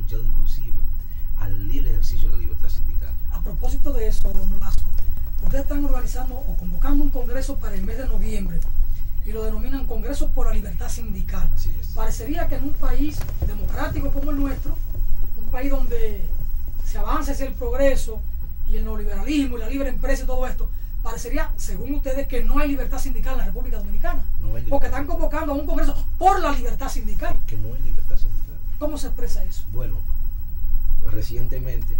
renunciado inclusive al libre ejercicio de la libertad sindical. A propósito de eso, don Nolasco, ustedes están organizando o convocando un congreso para el mes de noviembre y lo denominan Congreso por la Libertad Sindical. Así es. Parecería que en un país democrático como el nuestro, un país donde se avanza hacia el progreso y el neoliberalismo y la libre empresa y todo esto, parecería, según ustedes, que no hay libertad sindical en la República Dominicana. No hay libertad. Porque están convocando a un congreso por la libertad sindical. Que no hay libertad sindical. ¿Cómo se expresa eso? Bueno, recientemente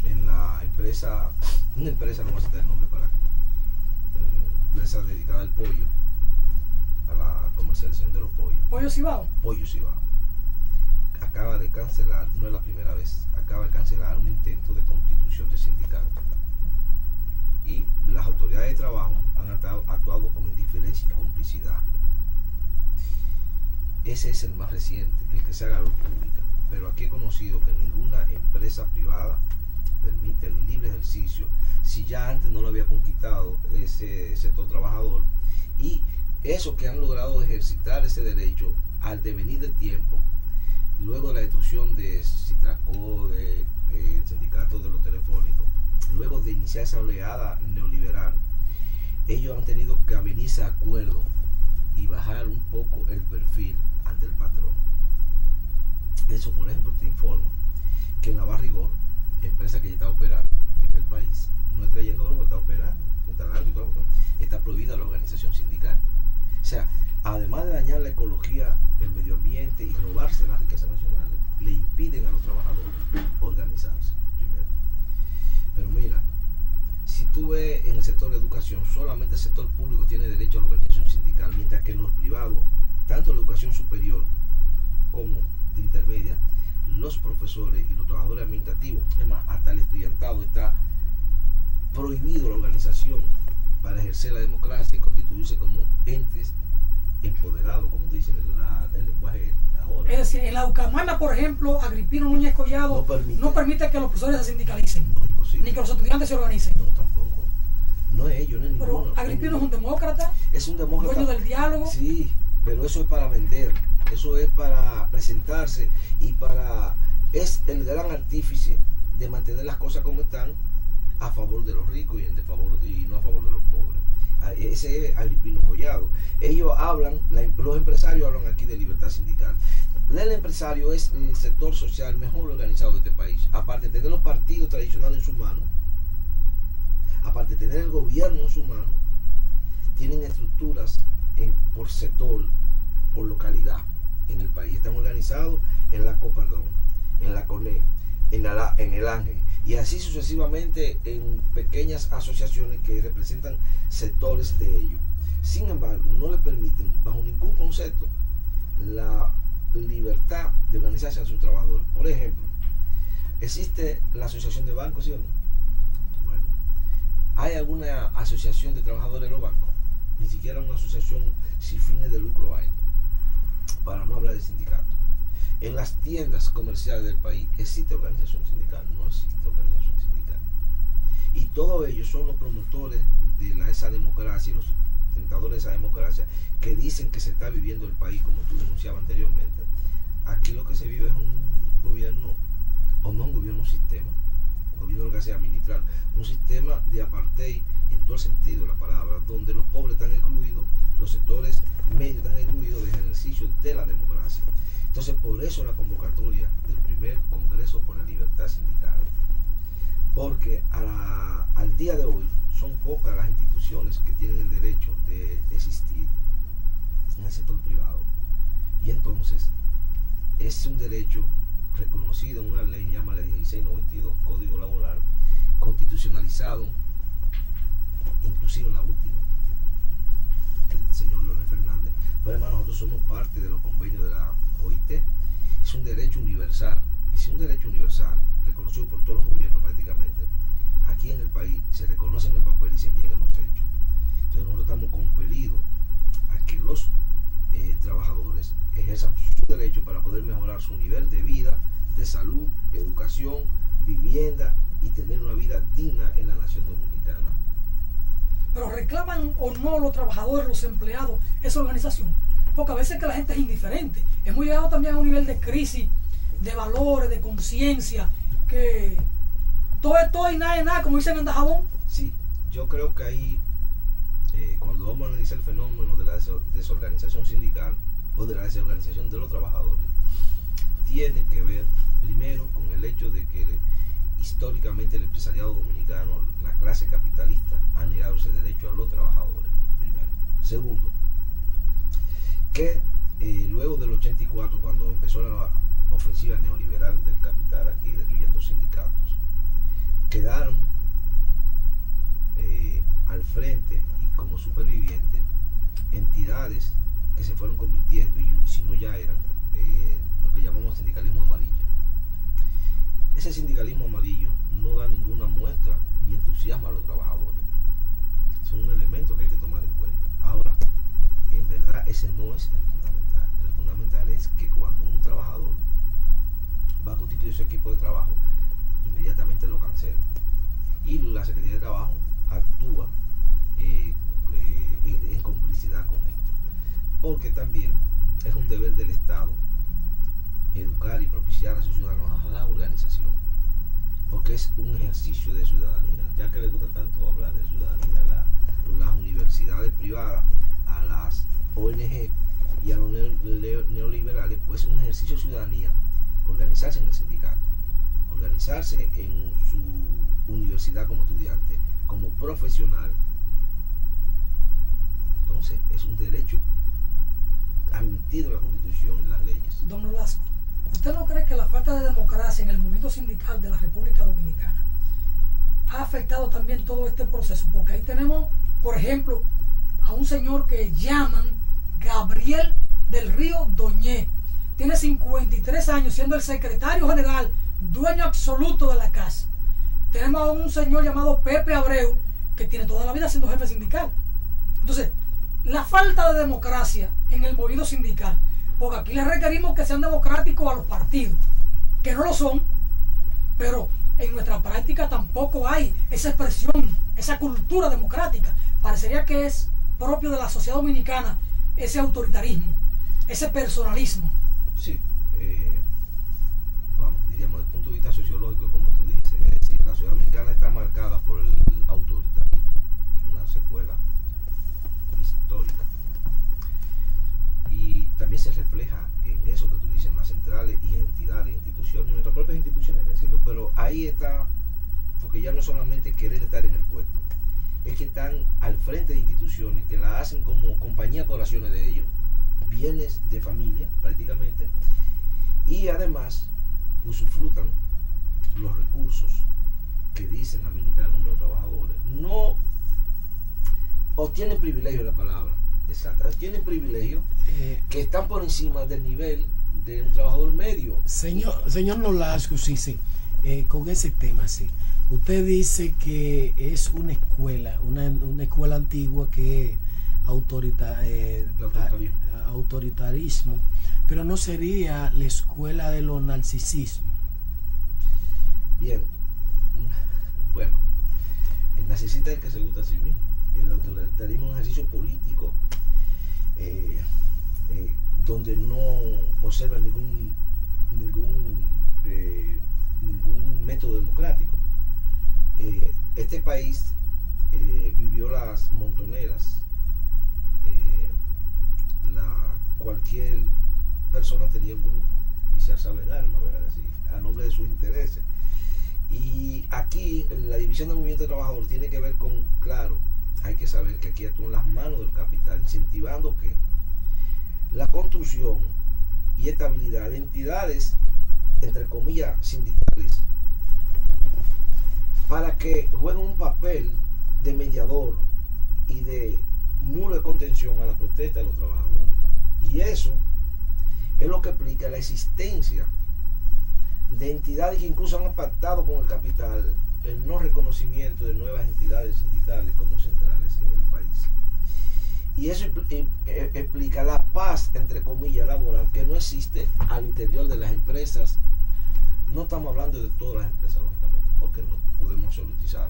en la empresa, una empresa, no voy a citar el nombre para empresa dedicada al pollo, a la comercialización de los pollos. Pollo Cibao. Pollo Cibao. Acaba de cancelar, no es la primera vez, acaba de cancelar un intento de constitución de sindicato. Y las autoridades de trabajo han actuado con indiferencia y complicidad. Ese es el más reciente, el que se haga a luz pública. Pero aquí he conocido que ninguna empresa privada permite el libre ejercicio, si ya antes no lo había conquistado ese sector trabajador, y eso que han logrado ejercitar ese derecho al devenir del tiempo, luego de la destrucción de Citracó, del sindicato de los telefónicos, luego de iniciar esa oleada neoliberal, ellos han tenido que venirse a acuerdo y bajar un poco el perfil ante el patrón. Eso, por ejemplo, te informo que en la Barrigor, empresa que ya está operando en el país, no está trayendo oro, está operando, está prohibida la organización sindical. O sea, además de dañar la ecología, el medio ambiente y robarse las riquezas nacionales, le impiden a los trabajadores organizarse primero. Pero mira, si tú ves en el sector de educación, solamente el sector público tiene derecho a la organización sindical, mientras que en los privados, tanto la educación superior como de intermedia, los profesores y los trabajadores administrativos, es más, hasta el estudiantado, está prohibido la organización para ejercer la democracia y constituirse como entes empoderados, como dicen el lenguaje ahora. Es decir, en la Ucamana, por ejemplo, Agripino Núñez Collado no permite que los profesores se sindicalicen, no es posible, ni que los estudiantes se organicen. No, tampoco. No es ellos, no es ninguno. Pero Agripino es un demócrata, es un demócrata, dueño del diálogo. Sí, pero eso es para vender, eso es para presentarse y es el gran artífice de mantener las cosas como están, a favor de los ricos y no a favor de los pobres. Ese es Agripino Collado. Ellos hablan, los empresarios hablan aquí de libertad sindical. El empresario es el sector social mejor organizado de este país, aparte de tener los partidos tradicionales en sus manos, aparte de tener el gobierno en sus manos, tienen estructuras por sector, por localidad en el país. Están organizados en la Copardón, en la CONE, en el Ángel, y así sucesivamente en pequeñas asociaciones que representan sectores de ellos. Sin embargo, no le permiten bajo ningún concepto la libertad de organizarse a sus trabajadores. Por ejemplo, existe la asociación de bancos, ¿sí o no? Bueno, ¿hay alguna asociación de trabajadores de los bancos? Ni siquiera una asociación sin fines de lucro hay, para no hablar de sindicatos. En las tiendas comerciales del país, ¿existe organización sindical? No existe organización sindical. Y todos ellos son los promotores de esa democracia y los sustentadores de esa democracia que dicen que se está viviendo el país como tú denunciabas anteriormente. Aquí lo que se vive es un gobierno, o no un gobierno, un sistema. El gobierno lo que hace es administrar un sistema de apartheid en todo el sentido de la palabra, donde los pobres están excluidos, los sectores medios están excluidos del ejercicio de la democracia. Entonces, por eso la convocatoria del primer Congreso por la Libertad Sindical, porque al día de hoy son pocas las instituciones que tienen el derecho de existir en el sector privado, y entonces es un derecho reconocido en una ley, llama la 1692, Código Laboral, constitucionalizado, inclusive en la última, el señor Leonel Fernández. Pero además nosotros somos parte de los convenios de la OIT. Es un derecho universal, y si un derecho universal reconocido por todos los gobiernos prácticamente, aquí en el país se reconoce en el papel y se niega en los hechos. Entonces nosotros estamos compelidos a que los trabajadores ejerzan su derecho para poder mejorar su nivel de vida, de salud, educación, vivienda y tener una vida digna en la nación dominicana. Pero reclaman o no los trabajadores, los empleados, esa organización, porque a veces que la gente es indiferente. Hemos llegado también a un nivel de crisis de valores, de conciencia, que todo es todo y nada es nada, como dicen en Dajabón. Sí, yo creo que ahí, cuando vamos a analizar el fenómeno de la desorganización sindical o de la desorganización de los trabajadores, tiene que ver primero con el hecho de que históricamente el empresariado dominicano, la clase capitalista, ha negado ese derecho a los trabajadores, primero. Segundo, que luego del 84, cuando empezó la ofensiva neoliberal del capital aquí, destruyendo sindicatos, quedaron al frente y como supervivientes entidades que se fueron convirtiendo, y si no ya eran, lo que llamamos sindicalismo amarillo. Ese sindicalismo amarillo no da ninguna muestra ni entusiasma a los trabajadores. Son un elemento que hay que tomar en cuenta. Ahora, en verdad ese no es el fundamental. El fundamental es que cuando un trabajador va a constituir su equipo de trabajo, inmediatamente lo cancela. Y la Secretaría de Trabajo actúa en complicidad con esto. Porque también es un deber del Estado educar y propiciar a sus ciudadanos a la organización, porque es un ejercicio de ciudadanía, ya que le gusta tanto hablar de ciudadanía las universidades privadas, a las ONG y a los neoliberales, pues es un ejercicio de ciudadanía organizarse en el sindicato, organizarse en su universidad como estudiante, como profesional. Entonces es un derecho admitido en la Constitución y en las leyes. Don Nolasco, ¿usted no cree que la falta de democracia en el movimiento sindical de la República Dominicana ha afectado también todo este proceso? Porque ahí tenemos, por ejemplo, a un señor que llaman Gabriel del Río Doñé. Tiene 53 años, siendo el secretario general, dueño absoluto de la casa. Tenemos a un señor llamado Pepe Abreu, que tiene toda la vida siendo jefe sindical. Entonces, la falta de democracia en el movimiento sindical, porque aquí le requerimos que sean democráticos a los partidos, que no lo son, pero en nuestra práctica tampoco hay esa expresión, esa cultura democrática. Parecería que es propio de la sociedad dominicana ese autoritarismo, ese personalismo. Sí, vamos, diríamos, desde el punto de vista sociológico, como tú dices, es decir, la sociedad dominicana está marcada por el autoritarismo. Es una secuela histórica. Y también se refleja en eso que tú dices, en las centrales y entidades, instituciones, nuestras propias instituciones, hay que decirlo, pero ahí está, porque ya no solamente querer estar en el puesto, es que están al frente de instituciones que la hacen como compañía por acciones de ellos, bienes de familia prácticamente, y además usufrutan los recursos que dicen administrar a nombre de los trabajadores. No obtienen privilegio, la palabra exacta, tienen privilegios que están por encima del nivel de un trabajador medio. Señor Nolasco, sí, con ese sí. Usted dice que es una escuela, una escuela antigua que es autoritarismo, pero no sería la escuela de los narcisismos. Bien, bueno, el narcisista es el que se gusta a sí mismo. El autoritarismo es un ejercicio político donde no observa ningún método democrático. Este país vivió las montoneras. Cualquier persona tenía un grupo y se alzaba en armas, ¿verdad? Así, a nombre de sus intereses. Y aquí la división del movimiento de trabajadores tiene que ver con, claro, hay que saber que aquí actúan las manos del capital, incentivando que la construcción y estabilidad de entidades, entre comillas, sindicales, para que jueguen un papel de mediador y de muro de contención a la protesta de los trabajadores. Y eso es lo que explica la existencia de entidades que incluso han pactado con el capital el no reconocimiento de nuevas entidades sindicales como centrales en el país. Y eso explica la paz, entre comillas, laboral, que no existe al interior de las empresas. No estamos hablando de todas las empresas, lógicamente, porque no podemos absolutizar,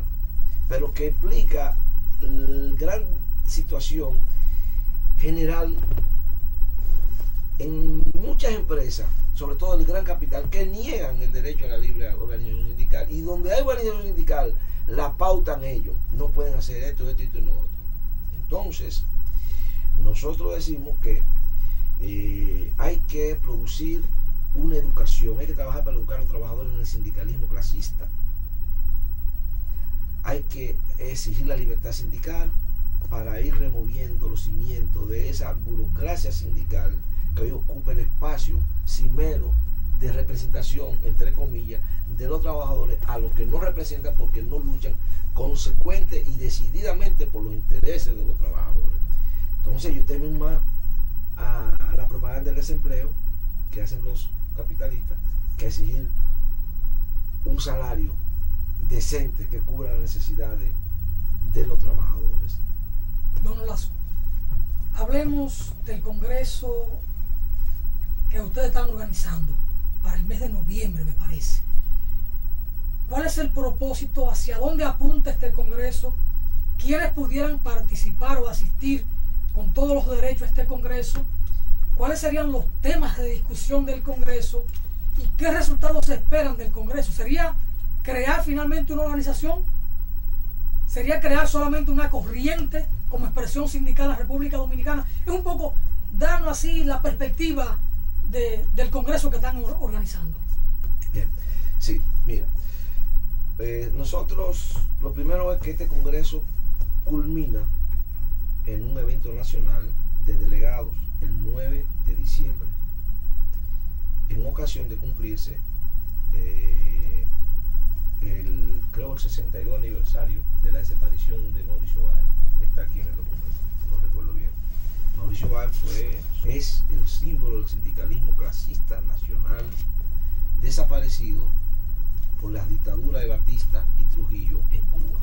pero que explica la gran situación general en muchas empresas, sobre todo el gran capital, que niegan el derecho a la libre organización sindical, y donde hay organización sindical la pautan ellos, no pueden hacer esto y no otro. Entonces nosotros decimos que hay que producir una educación, hay que trabajar para educar a los trabajadores en el sindicalismo clasista, hay que exigir la libertad sindical para ir removiendo los cimientos de esa burocracia sindical que hoy ocupa el espacio cimero de representación, entre comillas, de los trabajadores, a los que no representan porque no luchan consecuente y decididamente por los intereses de los trabajadores. Entonces yo temo más a la propaganda del desempleo que hacen los capitalistas que exigir un salario decente que cubra las necesidades de los trabajadores. Don Lazo, hablemos del Congreso que ustedes están organizando para el mes de noviembre, me parece. ¿Cuál es el propósito? ¿Hacia dónde apunta este Congreso? ¿Quiénes pudieran participar o asistir con todos los derechos a este Congreso? ¿Cuáles serían los temas de discusión del Congreso? ¿Y qué resultados se esperan del Congreso? ¿Sería crear finalmente una organización? ¿Sería crear solamente una corriente como expresión sindical en la República Dominicana? Es un poco darnos así la perspectiva del Congreso que están organizando. Bien, sí, mira, nosotros lo primero es que este Congreso culmina en un evento nacional de delegados el 9 de diciembre, en ocasión de cumplirse creo el 62 aniversario de la desaparición de Mauricio Báez. Está aquí en el documento, no recuerdo bien. Mauricio Báez es el símbolo del sindicalismo clasista nacional, desaparecido por las dictaduras de Batista y Trujillo en Cuba.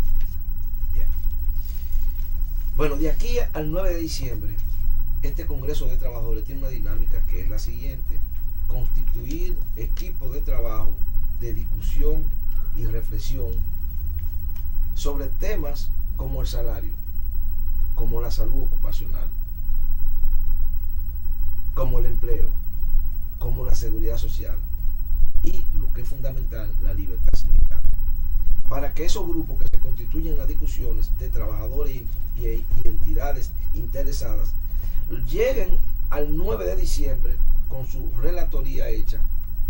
Bien. Bueno, de aquí al 9 de diciembre, este Congreso de Trabajadores tiene una dinámica que es la siguiente: constituir equipos de trabajo de discusión y reflexión sobre temas como el salario, como la salud ocupacional, como el empleo, como la seguridad social y, lo que es fundamental, la libertad sindical, para que esos grupos que se constituyen en las discusiones de trabajadores y entidades interesadas lleguen al 9 de diciembre con su relatoría hecha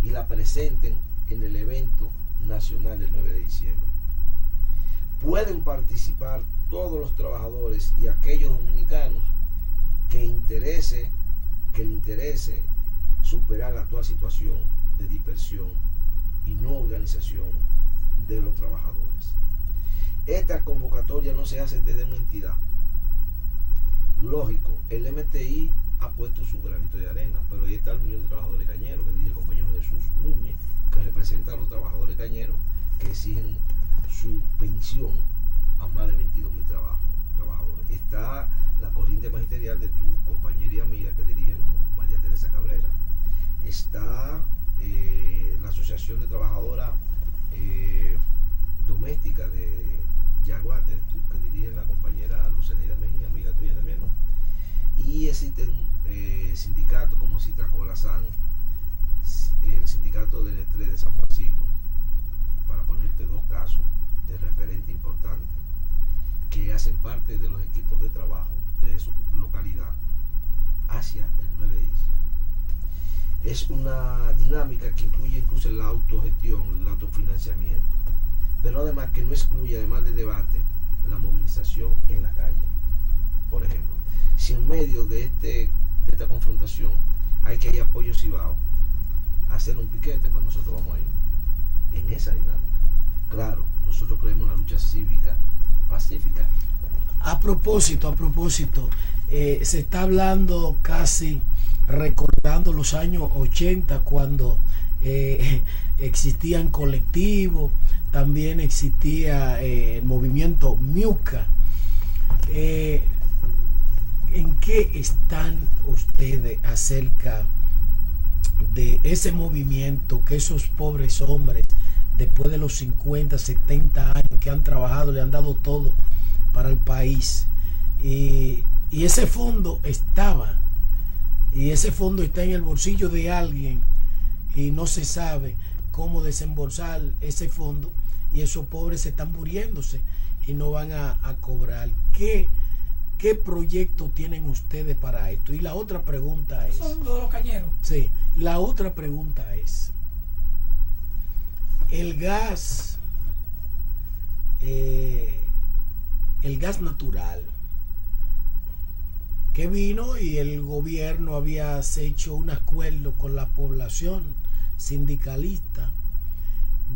y la presenten en el evento nacional del 9 de diciembre. Pueden participar todos los trabajadores y aquellos dominicanos que le interese superar la actual situación de dispersión y no organización de los trabajadores. Esta convocatoria no se hace desde una entidad. Lógico, el MTI ha puesto su granito de arena, pero ahí está el Unión de Trabajadores Cañeros, que dirige el compañero Jesús Núñez, que representa a los trabajadores cañeros que exigen su pensión a más de 22.000 trabajadores. Está la corriente magisterial de tu compañera y amiga que dirige María Teresa Cabrera. Está la Asociación de Trabajadoras Domésticas de Yaguate, que dirige la compañera Lucenida Mejía, amiga tuya también, ¿no? Y existen sindicatos como Citra Corazán, el sindicato del Estrés de San Francisco, para ponerte dos casos de referente importante, que hacen parte de los equipos de trabajo de su localidad hacia el 9 de diciembre. Es una dinámica que incluye incluso la autogestión, el autofinanciamiento, pero además que no excluye, además del debate, la movilización en la calle. Por ejemplo, si en medio de esta confrontación hay que ir apoyo Cibao, hacer un piquete, pues nosotros vamos a ir en esa dinámica. Claro, nosotros creemos en la lucha cívica pacífica. A propósito, se está hablando casi recordando los años 80 cuando existían colectivos, también existía el movimiento Miuca. ¿En qué están ustedes acerca de ese movimiento que esos pobres hombres, después de los 50, 70 años que han trabajado, le han dado todo para el país? Y ese fondo está en el bolsillo de alguien y no se sabe cómo desembolsar ese fondo, y esos pobres se están muriéndose y no van a cobrar. ¿Qué proyecto tienen ustedes para esto? Y la otra pregunta es... Son los cañeros. Sí, la otra pregunta es, el gas natural que vino, y el gobierno había hecho un acuerdo con la población sindicalista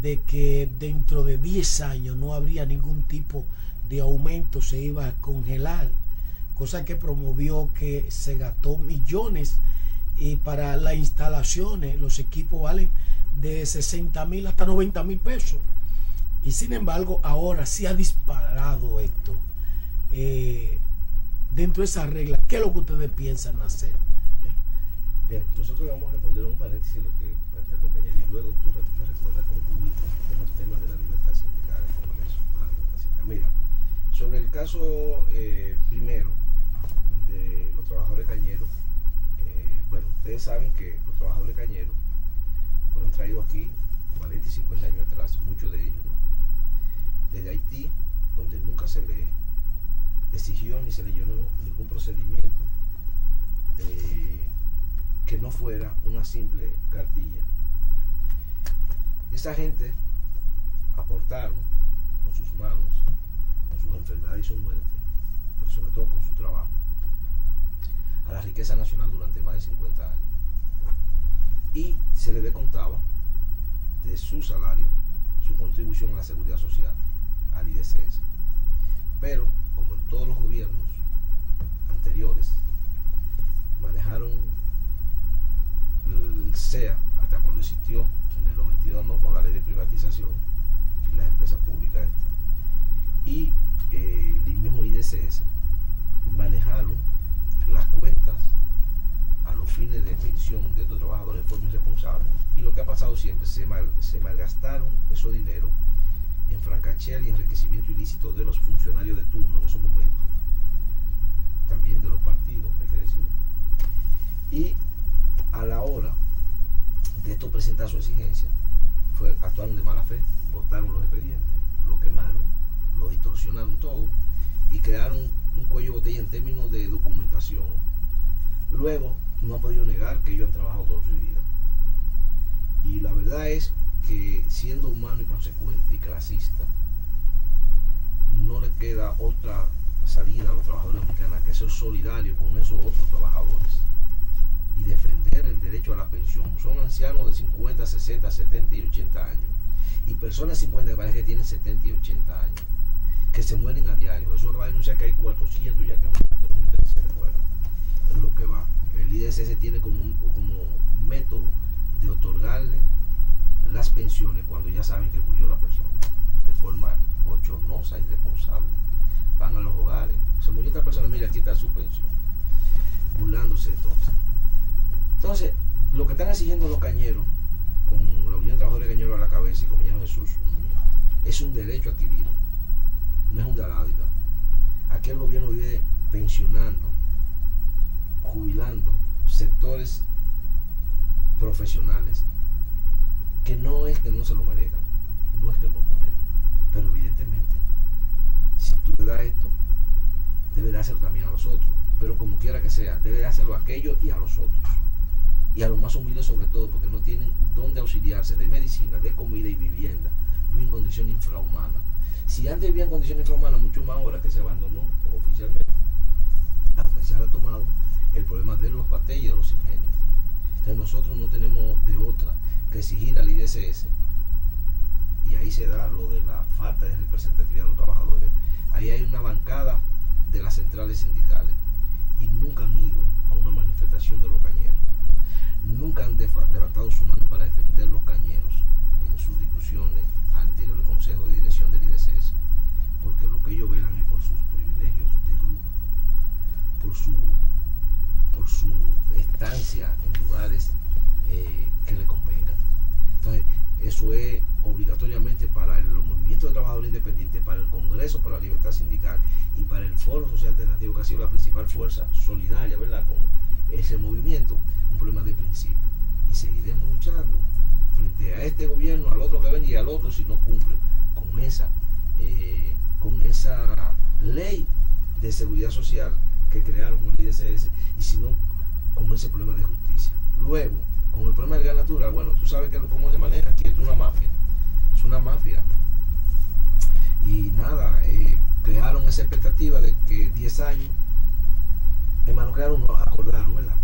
de que dentro de 10 años no habría ningún tipo de aumento, se iba a congelar, cosa que promovió que se gastó millones, y para las instalaciones los equipos valen de 60,000 hasta 90,000 pesos, y sin embargo ahora sí ha disparado esto. Dentro de esa regla, ¿qué es lo que ustedes piensan hacer? Bien, nosotros vamos a responder un paréntesis lo que plantea el compañero, y luego tú me recuerdas concluir con el tema de la libertad sindical del Congreso para la libertad sindical. Mira, sobre el caso primero de los trabajadores cañeros, bueno, ustedes saben que los trabajadores cañeros fueron traídos aquí 40 y 50 años atrás, muchos de ellos, ¿no? Desde Haití, donde nunca se le exigió ni se le llenó ningún procedimiento que no fuera una simple cartilla. Esa gente aportaron con sus manos, con sus enfermedades y su muerte, pero sobre todo con su trabajo, a la riqueza nacional durante más de 50 años. Y se le descontaba de su salario su contribución a la seguridad social, al IDCS. Pero, como en todos los gobiernos anteriores, manejaron el SEA hasta cuando existió en el 92, ¿no?, con la ley de privatización y las empresas públicas estas, y el mismo IDCS manejaron las cuentas a los fines de pensión de estos trabajadores de forma irresponsable, y lo que ha pasado siempre, se malgastaron esos dineros en francachela y enriquecimiento ilícito de los funcionarios de turno en esos momentos, también de los partidos, hay que decir. Y a la hora de esto presentar su exigencia, actuaron de mala fe, botaron los expedientes, lo quemaron, lo distorsionaron todo y crearon un cuello de botella en términos de documentación. Luego no han podido negar que ellos han trabajado toda su vida, y la verdad es que, siendo humano y consecuente y clasista, no le queda otra salida a los trabajadores dominicanos que ser solidario con esos otros trabajadores y defender el derecho a la pensión. Son ancianos de 50, 60, 70 y 80 años, y personas 50 que parece que tienen 70 y 80 años, que se mueren a diario. Eso acaba de anunciar que hay 400 ya que han muerto, si ustedes se recuerdan. Es lo que va. El IDCS tiene como método de otorgarle las pensiones cuando ya saben que murió la persona, de forma bochornosa y irresponsable. Van a los hogares, se murió esta persona, mira, aquí está su pensión, burlándose entonces lo que están exigiendo los cañeros, con la Unión de Trabajadores Cañeros a la cabeza y compañero Jesús, es un derecho adquirido, no es una dádiva. Aquí el gobierno vive pensionando, jubilando sectores profesionales que no es que no se lo merezcan, no es que no ponen, pero evidentemente si tú le das esto, debe de hacerlo también a los otros, pero como quiera que sea, debe de hacerlo a aquellos y a los otros, y a los más humildes sobre todo, porque no tienen dónde auxiliarse de medicina, de comida y vivienda, viven en condición infrahumana. Si antes vivía en condición infrahumana, mucho más ahora que se abandonó oficialmente, aunque se ha retomado el problema de los batalles y de los ingenios. Entonces nosotros no tenemos de otra que exigir al IDCS, y ahí se da lo de la falta de representatividad de los trabajadores. Ahí hay una bancada de las centrales sindicales y nunca han ido a una manifestación de los cañeros, nunca han levantado su mano para defender los cañeros en sus discusiones al interior del Consejo de Dirección del IDCS, porque lo que ellos velan es por sus privilegios de grupo, por su estancia en lugares que le convengan. Entonces eso es obligatoriamente para el movimiento de trabajadores independientes, para el Congreso por la Libertad Sindical y para el Foro Social Alternativo, que ha sido la principal fuerza solidaria, ¿verdad?, con ese movimiento, un problema de principio. Y seguiremos luchando frente a este gobierno, al otro que venga y al otro si no cumplen con esa ley de seguridad social que crearon el IDSS, y si no con ese problema de justicia. Luego, con el problema del gas natural, bueno, tú sabes cómo se maneja aquí, esto es una mafia, y nada, crearon esa expectativa de que 10 años, hermano, acordaron, ¿verdad?,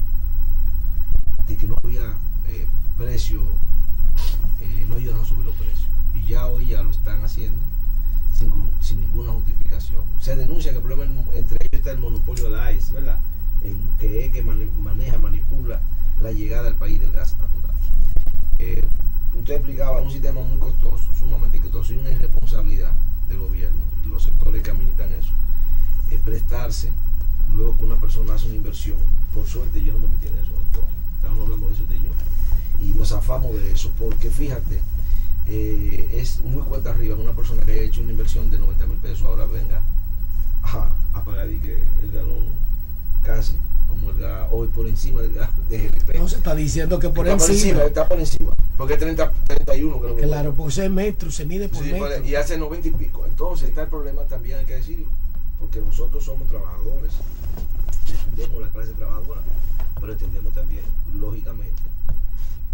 de que no había precio, no iban a subir los precios, y ya hoy ya lo están haciendo sin ninguna justificación. Se denuncia que el problema entre ellos está el monopolio de la AES, ¿verdad?, en que es que manipula la llegada al país del gas natural. Usted explicaba un sistema muy costoso, sumamente costoso, y una irresponsabilidad del gobierno, de los sectores que administran eso, prestarse luego que una persona hace una inversión. Por suerte yo no me metí en eso, doctor, estamos hablando de eso de yo, y nos zafamos de eso, porque fíjate, es muy cuesta arriba que una persona que haya hecho una inversión de 90,000 pesos ahora venga a pagar y que el galón casi como el gas, hoy por encima del gas de GLP. No se está diciendo que por encima. Está por encima, porque 31 creo que. Claro, pues ese metro se mide por metro. Y hace 90 y pico. Entonces está el problema también, hay que decirlo, porque nosotros somos trabajadores, defendemos la clase trabajadora, pero entendemos también, lógicamente,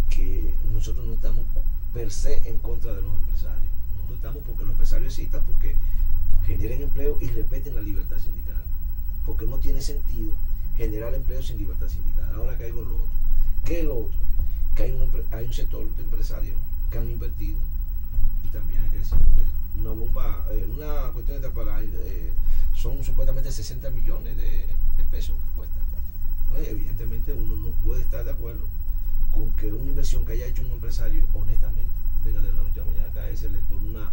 que nosotros no estamos per se en contra de los empresarios. Nosotros estamos porque los empresarios existan, porque generen empleo y respeten la libertad sindical, porque no tiene sentido generar empleo sin libertad sindical. Ahora caigo en lo otro. ¿Qué es lo otro? Que hay un sector de empresarios que han invertido, y también hay que decirlo, que una bomba, una cuestión de para son supuestamente 60 millones de pesos que cuesta. Evidentemente uno no puede estar de acuerdo con que una inversión que haya hecho un empresario honestamente venga de la noche a la mañana a caérsele por una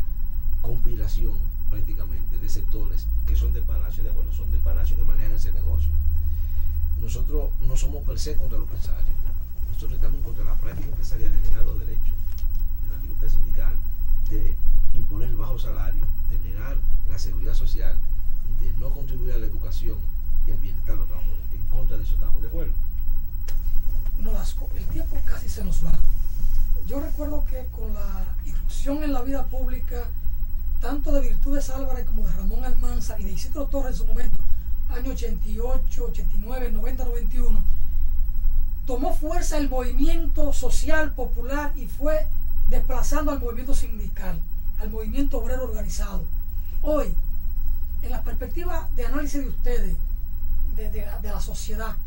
compilación prácticamente de sectores que son de Palacio, de acuerdo, son de Palacio que manejan ese negocio. Nosotros no somos per se contra los empresarios, nosotros estamos contra la práctica empresarial de negar los derechos, de la libertad sindical, de imponer bajo salario, de negar la seguridad social, de no contribuir a la educación y al bienestar de los trabajadores. En contra de eso estamos de acuerdo. Nolasco, el tiempo casi se nos va. Yo recuerdo que con la irrupción en la vida pública, tanto de Virtudes Álvarez como de Ramón Almanza y de Isidro Torres en su momento, año 88, 89, 90, 91, tomó fuerza el movimiento social popular y fue desplazando al movimiento sindical, al movimiento obrero organizado. Hoy, en la perspectiva de análisis de ustedes, de la sociedad,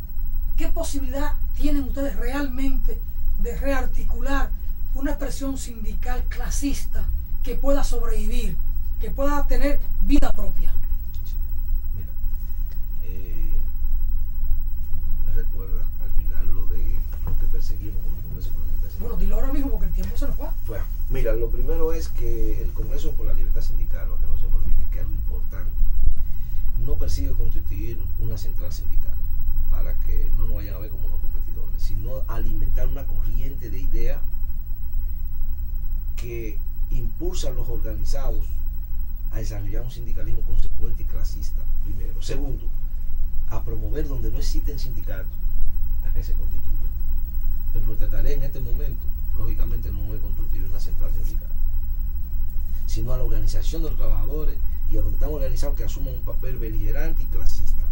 ¿qué posibilidad tienen ustedes realmente de rearticular una expresión sindical clasista que pueda sobrevivir, que pueda tener vida propia? Sí, mira, me recuerda al final lo que perseguimos con el Congreso por la Libertad Sindical. Bueno, dilo ahora mismo porque el tiempo se nos va. Bueno, mira, lo primero es que el Congreso por la Libertad Sindical, para que no se me olvide, que es algo importante, no persigue constituir una central sindical para que no nos vayan a ver como unos competidores, sino alimentar una corriente de ideas que impulsa a los organizados a desarrollar un sindicalismo consecuente y clasista, primero. Segundo, a promover donde no existen sindicatos, a que se constituyan. Pero nuestra tarea en este momento, lógicamente, no es constituir una central sindical, sino a la organización de los trabajadores y a donde están organizados que asuman un papel beligerante y clasista.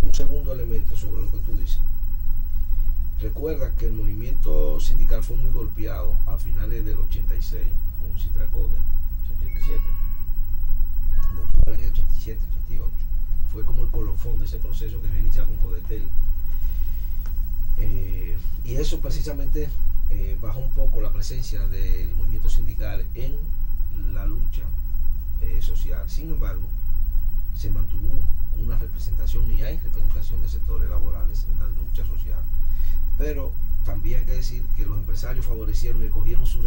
Un segundo elemento sobre lo que tú dices. Recuerda que el movimiento sindical fue muy golpeado a finales del 86 con Citracode, 87, no, 87, 88. Fue como el colofón de ese proceso que había iniciado con Codetel. Y eso precisamente bajó un poco la presencia del movimiento sindical en la lucha social. Sin embargo, se mantuvo una representación y hay representación de sectores laborales en la lucha social. Pero también hay que decir que los empresarios favorecieron y cogieron sus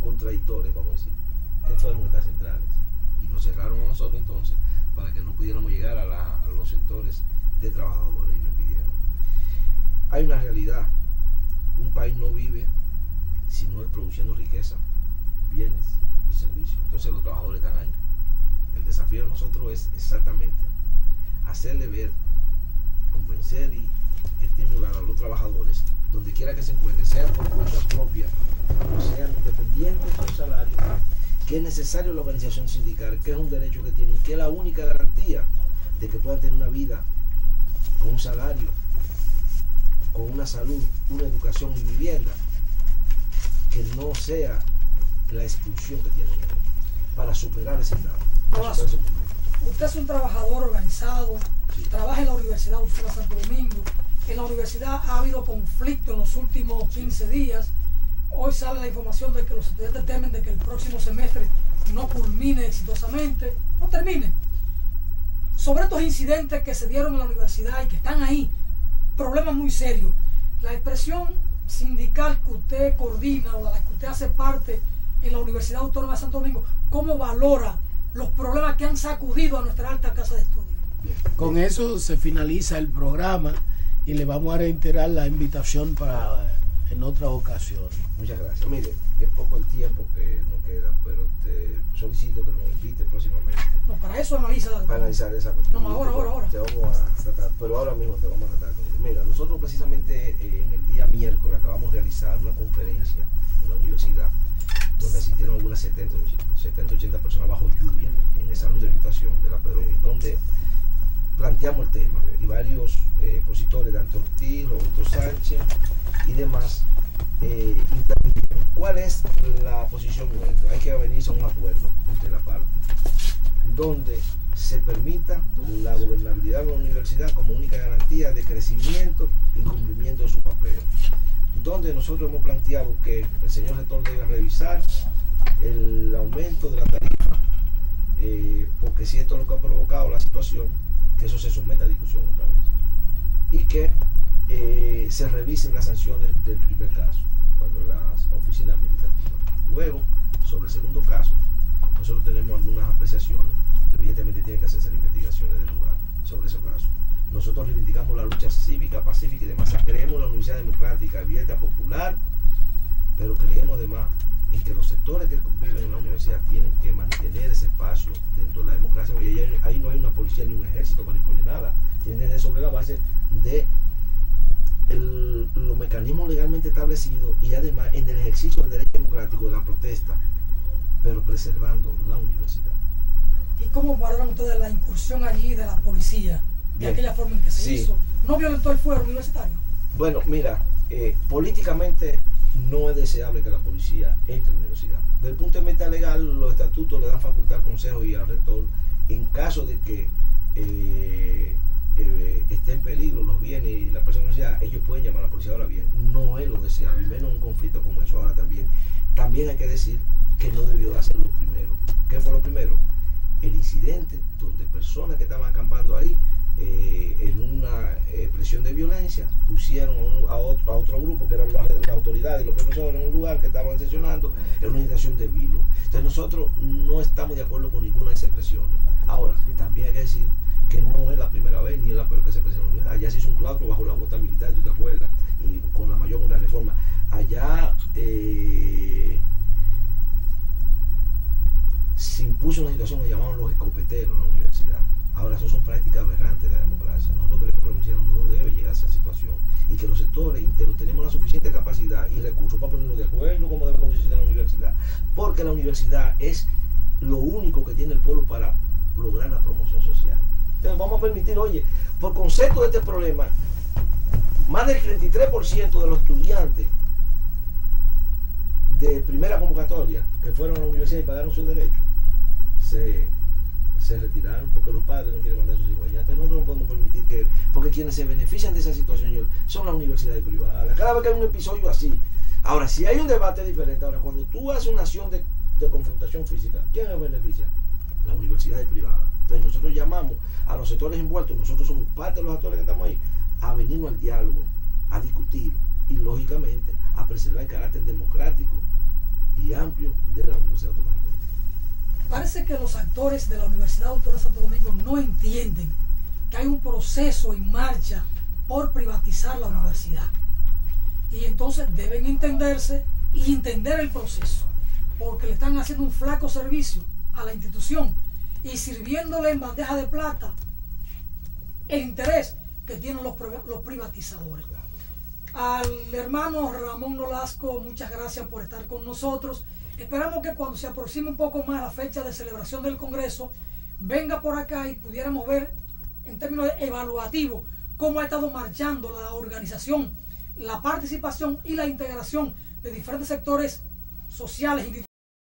contradictores, vamos a decir, que fueron estas centrales, y nos cerraron a nosotros entonces para que no pudiéramos llegar a los sectores de trabajadores y nos impidieron. Hay una realidad, un país no vive si no es produciendo riqueza, bienes y servicios. Entonces los trabajadores están ahí. El desafío de nosotros es exactamente hacerle ver, convencer y estimular a los trabajadores, donde quiera que se encuentren, sean por cuenta propia o sean dependientes de un salario, que es necesario la organización sindical, que es un derecho que tienen, que es la única garantía de que puedan tener una vida con un salario, con una salud, una educación y vivienda, que no sea la exclusión que tienen para superar ese grado. Usted es un trabajador organizado, sí, trabaja en la Universidad Autónoma de Santo Domingo. En la universidad ha habido conflicto en los últimos 15 días. Hoy sale la información de que los estudiantes temen de que el próximo semestre no culmine exitosamente, no termine. Sobre estos incidentes que se dieron en la universidad y que están ahí, problemas muy serios. La expresión sindical que usted coordina o de la que usted hace parte en la Universidad Autónoma de Santo Domingo, ¿cómo valora los problemas que han sacudido a nuestra alta casa de estudio? Con eso se finaliza el programa y le vamos a reiterar la invitación para en otra ocasión. Muchas gracias. Mire, es poco el tiempo que nos queda, pero te solicito que nos invite próximamente. No, para eso analiza. Para analizar esa cuestión. No, ahora. Te vamos a tratar, pero ahora mismo te vamos a tratar. Mira, nosotros precisamente en el día miércoles acabamos de realizar una conferencia en la universidad donde asistieron algunas 70-80 personas bajo lluvia en el salón de habitación de la Pedro, donde planteamos el tema y varios expositores de Antonio Ortiz, Roberto Sánchez y demás intervinieron. ¿Cuál es la posición nuestra? Hay que venirse a un acuerdo entre la parte donde se permita la gobernabilidad de la universidad como única garantía de crecimiento y cumplimiento de su papel, donde nosotros hemos planteado que el señor rector debe revisar el aumento de la tarifa, porque si esto es lo que ha provocado la situación, que eso se someta a discusión otra vez y que se revisen las sanciones del primer caso cuando las oficinas administrativas. Luego, sobre el segundo caso, nosotros tenemos algunas apreciaciones, pero evidentemente tienen que hacerse las investigaciones del lugar sobre ese caso. Nosotros reivindicamos la lucha cívica, pacífica y demás. Creemos en la universidad democrática, abierta, popular, pero creemos además en que los sectores que viven en la universidad tienen que mantener ese espacio dentro de la democracia, porque ahí no hay una policía ni un ejército para imponer nada. Tienen que ser sobre la base de los mecanismos legalmente establecidos y además en el ejercicio del derecho democrático de la protesta, pero preservando la universidad. ¿Y cómo valoran ustedes la incursión allí de la policía, de aquella forma en que se hizo? ¿No violentó el fuero universitario? Bueno, mira, políticamente no es deseable que la policía entre a la universidad. Desde el punto de vista legal, los estatutos le dan facultad al consejo y al rector en caso de que esté en peligro los bienes y la persona universidad, ellos pueden llamar a la policía. Ahora bien, no es lo deseable, y menos un conflicto como eso. Ahora también hay que decir que no debió de hacer lo primero. ¿Qué fue lo primero? El incidente donde personas que estaban acampando ahí en una expresión de violencia pusieron a otro grupo que eran las autoridades y los profesores en un lugar que estaban sesionando en una situación de vilo. Entonces nosotros no estamos de acuerdo con ninguna de esas expresiones. Ahora, también hay que decir que no es la primera vez ni es la peor que se presenta. Allá se hizo un claustro bajo la bota militar, ¿tú te acuerdas? Y con la mayor contrarreforma. Allá se impuso una situación que llamaban los escopeteros en la universidad. Ahora, eso son prácticas aberrantes de la democracia. Nosotros creemos que la universidad no debe llegar a esa situación y que los sectores internos tenemos la suficiente capacidad y recursos para ponernos de acuerdo cómo debe conducirse la universidad, porque la universidad es lo único que tiene el pueblo para lograr la promoción social. Entonces vamos a permitir, oye, por concepto de este problema, más del 33% de los estudiantes de primera convocatoria que fueron a la universidad y pagaron sus derechos se retiraron porque los padres no quieren mandar a sus hijos allá. Entonces nosotros no podemos permitir que, porque quienes se benefician de esa situación son las universidades privadas. Cada vez que hay un episodio así. Ahora, si hay un debate diferente, ahora cuando tú haces una acción de confrontación física, ¿quién se beneficia? Las universidades privadas. Entonces nosotros llamamos a los sectores envueltos, nosotros somos parte de los actores que estamos ahí, a venirnos al diálogo, a discutir y lógicamente a preservar el carácter democrático y amplio de la Universidad Autónoma de Santo Domingo. Parece que los actores de la Universidad Autónoma de Santo Domingo no entienden que hay un proceso en marcha por privatizar la universidad. Y entonces deben entenderse y entender el proceso, porque le están haciendo un flaco servicio a la institución y sirviéndole en bandeja de plata el interés que tienen los privatizadores. Al hermano Ramón Nolasco, muchas gracias por estar con nosotros. Esperamos que cuando se aproxime un poco más la fecha de celebración del Congreso, venga por acá y pudiéramos ver en términos evaluativos cómo ha estado marchando la organización, la participación y la integración de diferentes sectores sociales, institucionales,